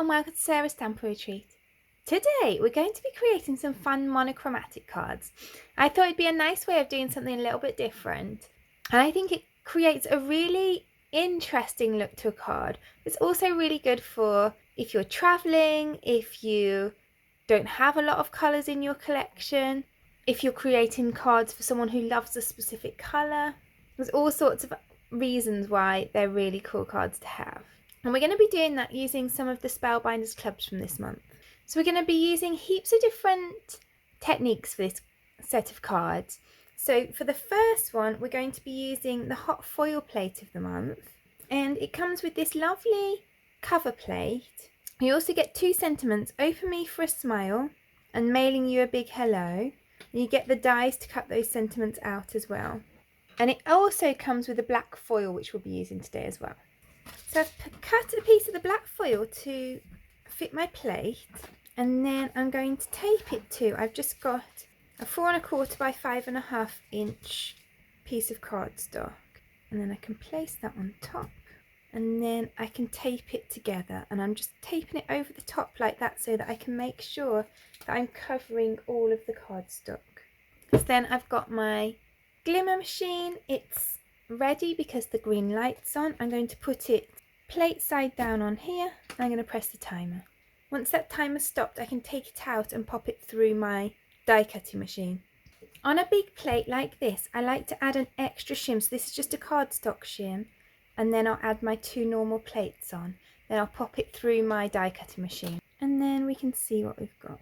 and welcome to Sarah's Stamper Retreat. Today we're going to be creating some fun monochromatic cards. I thought it'd be a nice way of doing something a little bit different, and I think it creates a really interesting look to a card. It's also really good for if you're traveling, if you don't have a lot of colours in your collection, if you're creating cards for someone who loves a specific colour. There's all sorts of reasons why they're really cool cards to have. And we're going to be doing that using some of the Spellbinders clubs from this month. So we're going to be using heaps of different techniques for this set of cards. So for the first one, we're going to be using the hot foil plate of the month. And it comes with this lovely cover plate. You also get 2 sentiments, Open Me for a Smile and Mailing You a Big Hello. And you get the dies to cut those sentiments out as well. And it also comes with a black foil, which we'll be using today as well. So I've cut a piece of the black foil to fit my plate, and then I'm going to tape it to, I've just got a 4 1/4 by 5.5 inch piece of cardstock, and then I can place that on top, and then I can tape it together, and I'm just taping it over the top like that so that I can make sure that I'm covering all of the cardstock. So then I've got my glimmer machine. It's ready because the green light's on. I'm going to put it plate side down on here, and I'm going to press the timer. Once that timer stopped, I can take it out and pop it through my die cutting machine. On a big plate like this, I like to add an extra shim. So this is just a cardstock shim, and then I'll add my 2 normal plates on. Then I'll pop it through my die cutting machine, and then we can see what we've got.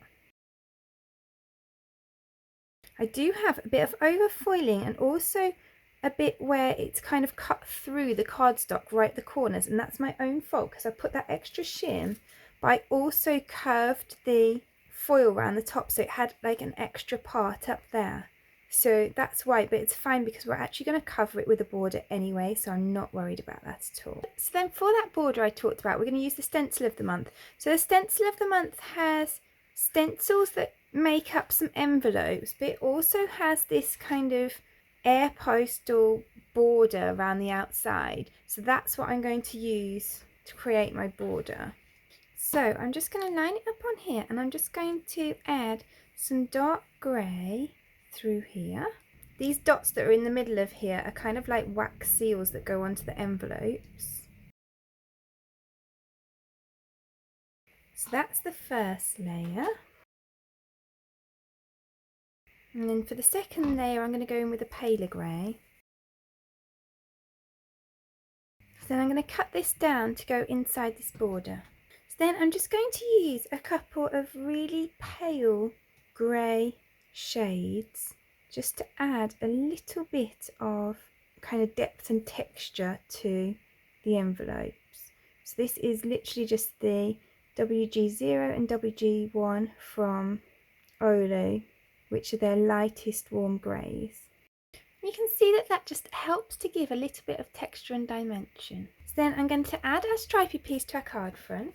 I do have a bit of overfoiling and also a bit where it's kind of cut through the cardstock right at the corners, and that's my own fault because I put that extra shim, but I also curved the foil around the top so it had like an extra part up there. So that's why, but it's fine because we're actually going to cover it with a border anyway, so I'm not worried about that at all. So then for that border I talked about, we're going to use the stencil of the month. So the stencil of the month has stencils that make up some envelopes, but it also has this kind of air postal border around the outside. So that's what I'm going to use to create my border. So I'm just going to line it up on here, and I'm just going to add some dark grey through here. These dots that are in the middle of here are kind of like wax seals that go onto the envelopes. So that's the first layer. And then for the second layer, I'm going to go in with a paler grey. So then I'm going to cut this down to go inside this border. So then I'm just going to use a couple of really pale grey shades just to add a little bit of kind of depth and texture to the envelopes. So this is literally just the WG0 and WG1 from Olo, which are their lightest warm greys. You can see that that just helps to give a little bit of texture and dimension. So then I'm going to add a stripy piece to our card front.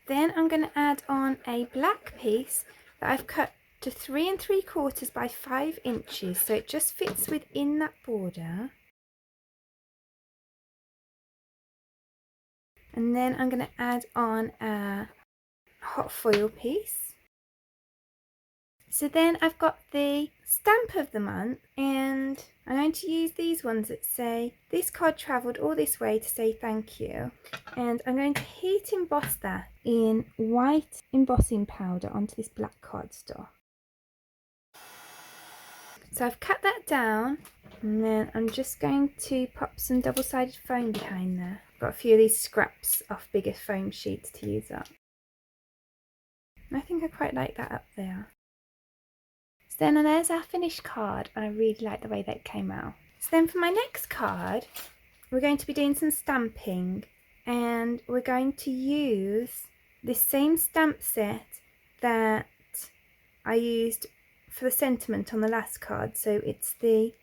Then I'm going to add on a black piece that I've cut to 3 3/4 by 5 inches, so it just fits within that border. And then I'm going to add on a hot foil piece. So then I've got the stamp of the month, and I'm going to use these ones that say, this card travelled all this way to say thank you. And I'm going to heat emboss that in white embossing powder onto this black cardstock. So I've cut that down, and then I'm just going to pop some double-sided foam behind there. I've got a few of these scraps off bigger foam sheets to use up. And I think I quite like that up there. So then there's our finished card, and I really like the way that it came out. So then for my next card, we're going to be doing some stamping, and we're going to use this same stamp set that I used for the sentiment on the last card. So it's the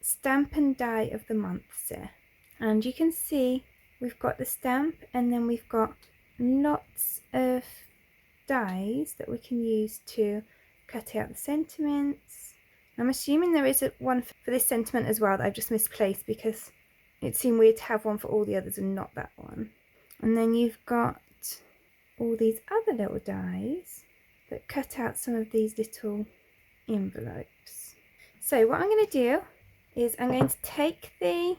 Stamp and Die of the Month set. And you can see we've got the stamp, and then we've got lots of dies that we can use to cut out the sentiments. I'm assuming there is one for this sentiment as well that I've just misplaced because it seemed weird to have one for all the others and not that one. And then you've got all these other little dies that cut out some of these little envelopes. So what I'm going to do is I'm going to take the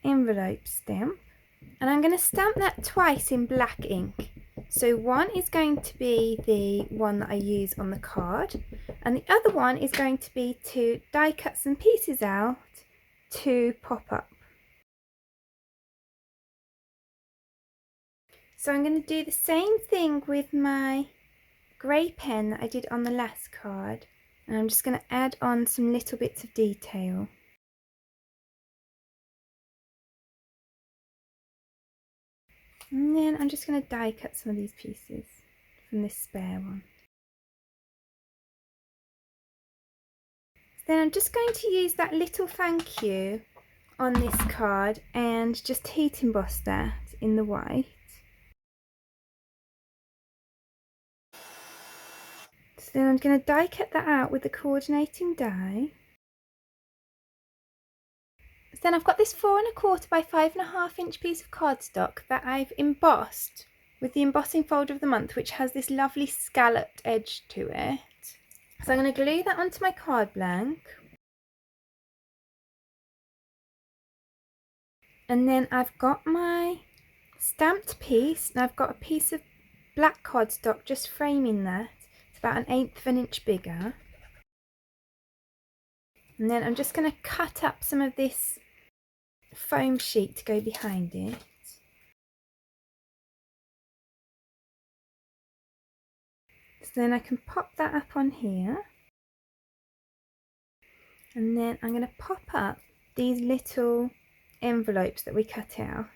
envelope stamp and I'm going to stamp that twice in black ink. So one is going to be the one that I use on the card, and the other one is going to be to die cut some pieces out to pop up. So I'm going to do the same thing with my grey pen that I did on the last card, and I'm just going to add on some little bits of detail. And then I'm just going to die cut some of these pieces from this spare one. Then I'm just going to use that little thank you on this card and just heat emboss that in the white. So then I'm going to die cut that out with the coordinating die. So then I've got this 4 1/4 by 5 1/2 inch piece of cardstock that I've embossed with the embossing folder of the month, which has this lovely scalloped edge to it. So I'm going to glue that onto my card blank. And then I've got my stamped piece, and I've got a piece of black cardstock just framing that. It's about 1/8 of an inch bigger. And then I'm just going to cut up some of this foam sheet to go behind it. So then I can pop that up on here. And then I'm going to pop up these little envelopes that we cut out.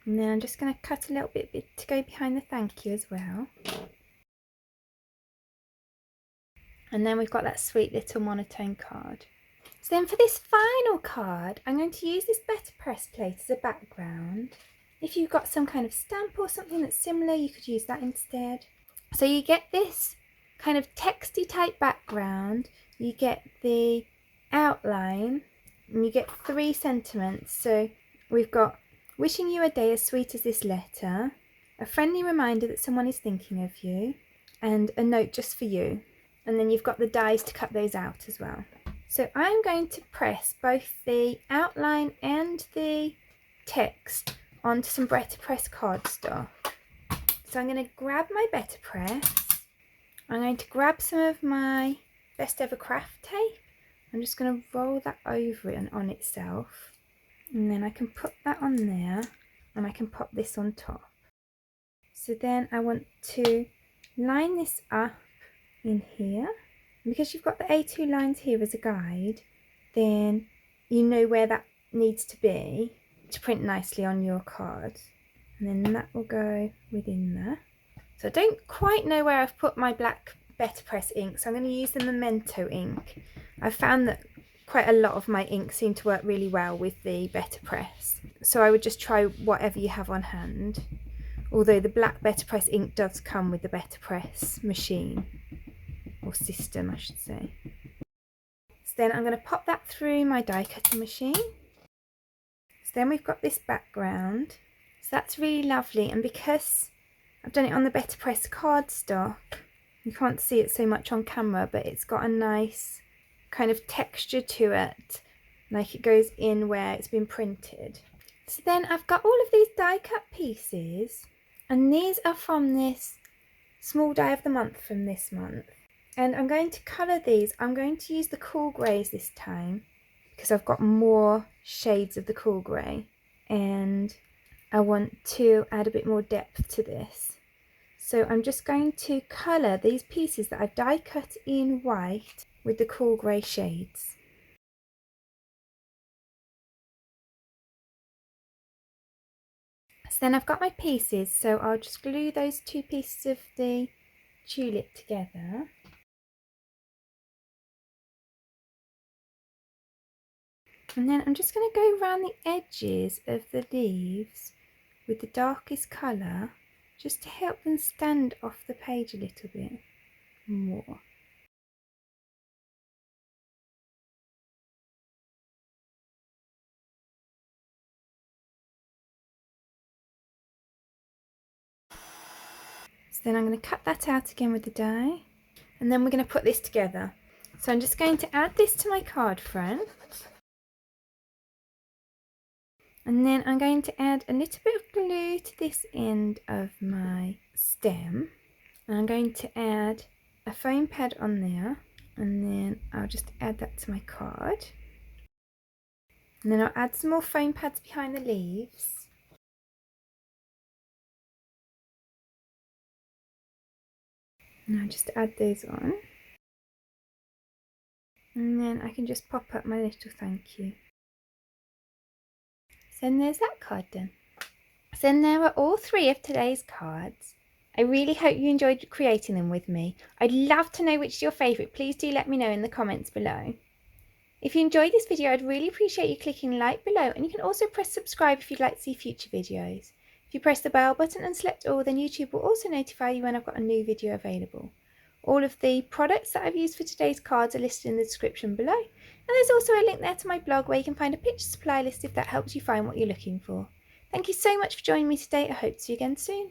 And then I'm just going to cut a little bit to go behind the thank you as well. And then we've got that sweet little monotone card. So then for this final card, I'm going to use this BETTERPRESS plate as a background. If you've got some kind of stamp or something that's similar, you could use that instead. So you get this kind of texty type background, you get the outline, and you get 3 sentiments. So we've got wishing you a day as sweet as this letter, a friendly reminder that someone is thinking of you, and a note just for you. And then you've got the dies to cut those out as well. So I'm going to press both the outline and the text onto some BETTERPRESS cardstock. So I'm going to grab my BETTERPRESS. I'm going to grab some of my Best Ever Craft tape. I'm just going to roll that over it and on itself. And then I can put that on there, and I can pop this on top. So then I want to line this up in here. And because you've got the A2 lines here as a guide, then you know where that needs to be to print nicely on your card. And then that will go within there. So I don't quite know where I've put my black BETTERPRESS ink, so I'm going to use the Memento ink. I've found that quite a lot of my ink seem to work really well with the BETTERPRESS, so I would just try whatever you have on hand, although the black BETTERPRESS ink does come with the BETTERPRESS machine, or system I should say. So then I'm going to pop that through my die cutting machine. So then we've got this background, so that's really lovely, and because I've done it on the BETTERPRESS cardstock, you can't see it so much on camera, but it's got a nice kind of texture to it, like it goes in where it's been printed. So then I've got all of these die cut pieces, and these are from this small die of the month from this month. And I'm going to colour these. I'm going to use the cool greys this time because I've got more shades of the cool grey, and I want to add a bit more depth to this. So I'm just going to colour these pieces that I've die cut in white with the cool grey shades. So then I've got my pieces, so I'll just glue those 2 pieces of the tulip together. And then I'm just going to go around the edges of the leaves with the darkest colour just to help them stand off the page a little bit more. So then I'm going to cut that out again with the die, and then we're going to put this together. So I'm just going to add this to my card front, and then I'm going to add a little bit of glue to this end of my stem, and I'm going to add a foam pad on there, and then I'll just add that to my card, and then I'll add some more foam pads behind the leaves. And I'll just add those on, and then I can just pop up my little thank you. So then there's that card done. So then there are all 3 of today's cards. I really hope you enjoyed creating them with me. I'd love to know which is your favourite. Please do let me know in the comments below. If you enjoyed this video, I'd really appreciate you clicking like below, and you can also press subscribe if you'd like to see future videos. If you press the bell button and select all, then YouTube will also notify you when I've got a new video available. All of the products that I've used for today's cards are listed in the description below, and there's also a link there to my blog where you can find a picture supply list if that helps you find what you're looking for. Thank you so much for joining me today. I hope to see you again soon.